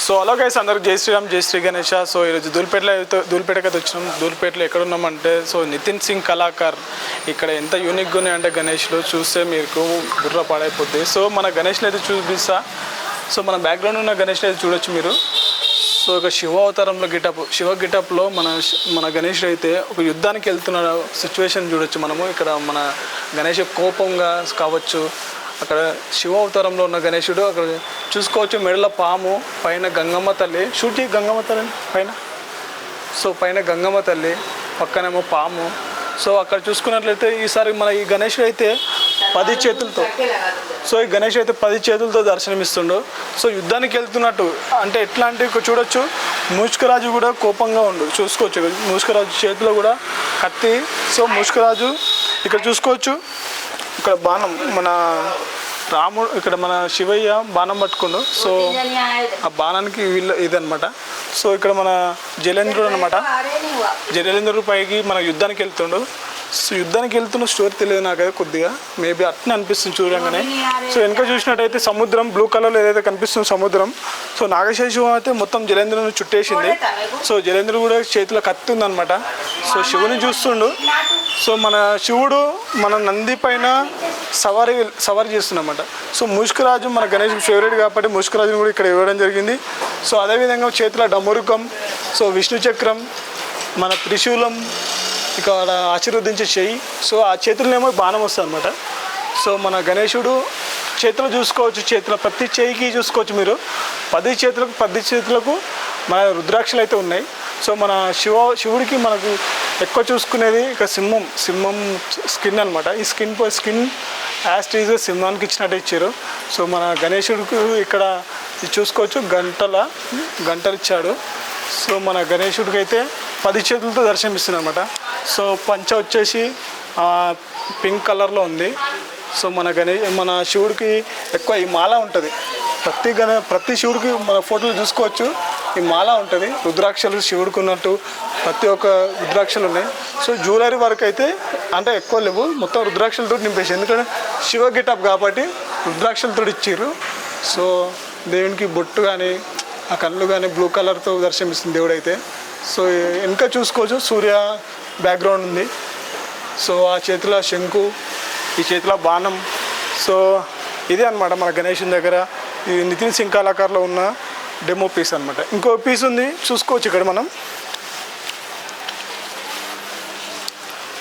So hello guys, అందరికి జై శ్రీరామ్, జై శ్రీ గణేష. సో ఈరోజు ధూళిపేటకి అయితే వచ్చినాం. ధూళిపేటలో ఎక్కడ ఉన్నామంటే సో నితిన్ సింగ్ కళాకార్. ఇక్కడ ఎంత యూనిక్గా ఉన్నాయంటే గణేష్లు చూస్తే మీకు బుర్ర పాడైపోద్ది. సో మన గణేష్లు అయితే చూపిస్తా. సో మన బ్యాక్గ్రౌండ్ ఉన్న గణేష్లు అయితే చూడొచ్చు మీరు. సో ఒక శివ అవతారంలో శివ గిటప్లో మన గణేషుడు అయితే ఒక యుద్ధానికి వెళ్తున్న సిచ్యువేషన్ చూడొచ్చు మనము. ఇక్కడ మన గణేష్ కోపంగా కావచ్చు, అక్కడ శివ అవతారంలో ఉన్న గణేశుడు అక్కడ చూసుకోవచ్చు. మెడల పాము, పైన గంగమ్మ తల్లి, షూట్ చేయి గంగమ్మ తల్లి పైన. సో పైన గంగమ్మ తల్లి, పక్కనేమో పాము. సో అక్కడ చూసుకున్నట్లయితే ఈసారి మన ఈ గణేశుడు అయితే 10 చేతులతో, సో ఈ గణేష్ అయితే 10 చేతులతో దర్శనమిస్తుండు. సో యుద్ధానికి వెళ్తున్నట్టు అంటే ఎట్లా అంటే ఇక్కడ చూడొచ్చు. మూషికరాజు కూడా కోపంగా ఉండు చూసుకోవచ్చు. మూషికరాజు చేతిలో కూడా కత్తి. సో మూషికరాజు ఇక్కడ చూసుకోవచ్చు. ఇక్కడ బాణం, మన రాముడు ఇక్కడ మన శివయ్య బాణం పట్టుకుండు. సో ఆ బాణానికి వీళ్ళు ఇదనమాట. సో ఇక్కడ మన జలేంద్రుడు అనమాట. జలేంద్రుడు పైకి మన యుద్ధానికి వెళ్తుండు. సో యుద్ధానికి వెళ్తున్న స్టోరీ తెలియదు నాకైతే కొద్దిగా, మేబీ అట్నే అనిపిస్తుంది చూడంగానే. సో వెనక చూసినట్టయితే సముద్రం బ్లూ కలర్లో ఏదైతే కనిపిస్తుంది సముద్రం. సో నాగశేషం అయితే మొత్తం జలేంద్రుని చుట్టేసింది. సో జలేంద్రుడు కూడా చేతిలో కత్తి ఉందనమాట. సో శివుని చూస్తుండు. సో మన శివుడు మన నంది పైన సవారీ చేస్తున్నమాట. సో మూషికరాజు మన గణేష్ ఫేవరెట్ కాబట్టి మూషికరాజుని కూడా ఇక్కడ ఇవ్వడం జరిగింది. సో అదేవిధంగా చేతిలో డమరుకం, సో విష్ణు చక్రం, మన త్రిశూలం, ఇక్కడ ఆశీర్వదించే చెయ్యి. సో ఆ చేతులనేమో బాణం వస్తుంది అనమాట. సో మన గణేశుడు చేతులు చూసుకోవచ్చు. చేతుల ప్రతి చేయికి చూసుకోవచ్చు మీరు. 10 చేతులకు మన రుద్రాక్షలు అయితే ఉన్నాయి. సో మన శివుడికి మనకు ఎక్కువ చూసుకునేది ఇక సింహం స్కిన్ అనమాట. ఈ స్కిన్ యాస్టీజ్ సింహానికి ఇచ్చినట్టు ఇచ్చారు. సో మన గణేశుడికి ఇక్కడ చూసుకోవచ్చు గంటలు ఇచ్చాడు. సో మన గణేశుడికి అయితే 10 చేతులతో దర్శనమిస్తుంది అనమాట. సో పంచ వచ్చేసి పింక్ కలర్లో ఉంది. సో మన శివుడికి ఎక్కువ ఈ మాల ఉంటుంది. ప్రతి శివుడికి మన ఫోటోలు చూసుకోవచ్చు. ఈ మాల ఉంటుంది. రుద్రాక్షలు శివుడికి ఉన్నట్టు ప్రతి ఒక్క రుద్రాక్షలు ఉన్నాయి. సో జ్యువెలరీ వరకు అయితే అంటే ఎక్కువ లేవు, మొత్తం రుద్రాక్షలతో నింపేసి, ఎందుకంటే శివ గెటప్ కాబట్టి రుద్రాక్షలతో ఇచ్చారు. సో దేవునికి బొట్టు కానీ ఆ కళ్ళు కానీ బ్లూ కలర్తో దర్శనమిస్తుంది దేవుడైతే. సో వెనక చూసుకోవచ్చు సూర్య బ్యాక్గ్రౌండ్ ఉంది. సో ఆ చేతిలో శంకు, ఈ చేతిలో బాణం. సో ఇదే అనమాట మన గణేషుని దగ్గర ఈ నితిన్ సింగ్ కళాకారులో ఉన్న డెమో పీస్ అనమాట. ఇంకో పీస్ ఉంది చూసుకోవచ్చు ఇక్కడ మనం.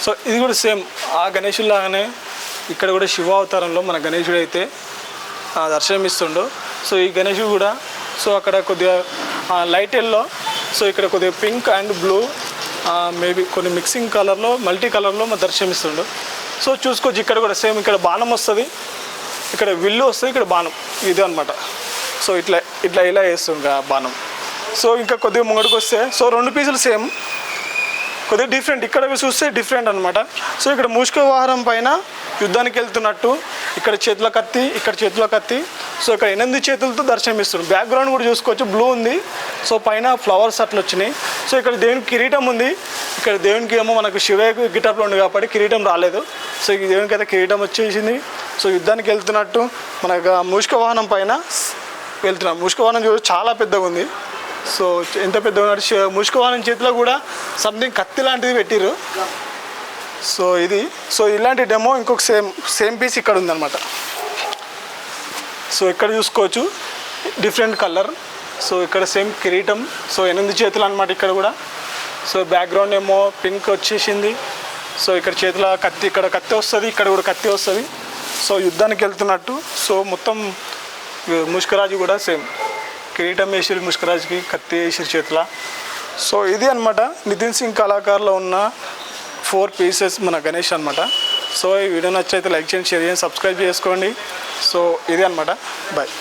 సో ఇది కూడా సేమ్ ఆ గణేషులాగానే ఇక్కడ కూడా శివ అవతారంలో మన గణేశుడు అయితే దర్శనమిస్తుండు. సో ఈ గణేశుడు కూడా సో అక్కడ కొద్దిగా లైట్ ఎల్లో, సో ఇక్కడ కొద్దిగా పింక్ అండ్ బ్లూ, మేబీ కొన్ని మిక్సింగ్ కలర్లో మల్టీ కలర్లో మన దర్శనమిస్తుండు. సో చూసుకోవచ్చు ఇక్కడ కూడా సేమ్. ఇక్కడ బాణం వస్తుంది, ఇక్కడ విల్లు వస్తుంది, ఇక్కడ బాణం ఇది అనమాట. సో ఇలా వేస్తుంది బాణం. సో ఇంకా కొద్దిగా ముంగడికి వస్తే సో 2 పీసులు సేమ్, కొద్దిగా డిఫరెంట్. ఇక్కడ చూస్తే డిఫరెంట్ అనమాట. సో ఇక్కడ మూషిక వాహనం పైన యుద్ధానికి వెళ్తున్నట్టు, ఇక్కడ చేతుల కత్తి, ఇక్కడ చేతుల కత్తి. సో ఇక్కడ 8 చేతులతో దర్శనమిస్తుంది. బ్యాక్గ్రౌండ్ కూడా చూసుకోవచ్చు బ్లూ ఉంది. సో పైన ఫ్లవర్స్ అట్లా వచ్చినాయి. సో ఇక్కడ దేవునికి కిరీటం ఉంది. ఇక్కడ దేవునికి ఏమో మనకు శివ గిటప్లో ఉంది కాబట్టి కిరీటం రాలేదు. సో ఈ దేవునికి అయితే కిరీటం వచ్చేసింది. సో యుద్ధానికి వెళ్తున్నట్టు మనకు మూషిక వాహనం పైన వెళ్తున్నాం. మూషిక వాహనం చూడ చాలా పెద్దగా ఉంది. సో ఎంత పెద్దగా ఉన్నట్టు మూషిక వాహనం చేతిలో కూడా సంథింగ్ కత్తి లాంటిది పెట్టిరు. సో సో ఇలాంటి డెమో ఇంకొక సేమ్ పీస్ ఇక్కడ ఉందన్నమాట. సో ఇక్కడ చూసుకోవచ్చు డిఫరెంట్ కలర్. సో ఇక్కడ సేమ్ కిరీటం. సో 8 చేతులు అనమాట ఇక్కడ కూడా. సో బ్యాక్గ్రౌండ్ ఏమో పింక్ వచ్చేసింది. సో ఇక్కడ చేతుల కత్తి, ఇక్కడ కత్తి వస్తుంది, ఇక్కడ కూడా కత్తి వస్తుంది. సో యుద్ధానికి వెళ్తున్నట్టు. సో మొత్తం ముష్కరాజు కూడా సేమ్ కిరీటం వేసిరు, ముష్కరాజుకి కత్తి వేసిరు చేతుల. సో ఇది అనమాట నితిన్ సింగ్ కళాకారులో ఉన్న 4 పీసెస్ మన గణేష్ అనమాట. సో ఈ వీడియో నచ్చైతే లైక్ చేయండి, షేర్ చేయండి, సబ్స్క్రైబ్ చేసుకోండి. సో ఇది అనమాట. బాయ్.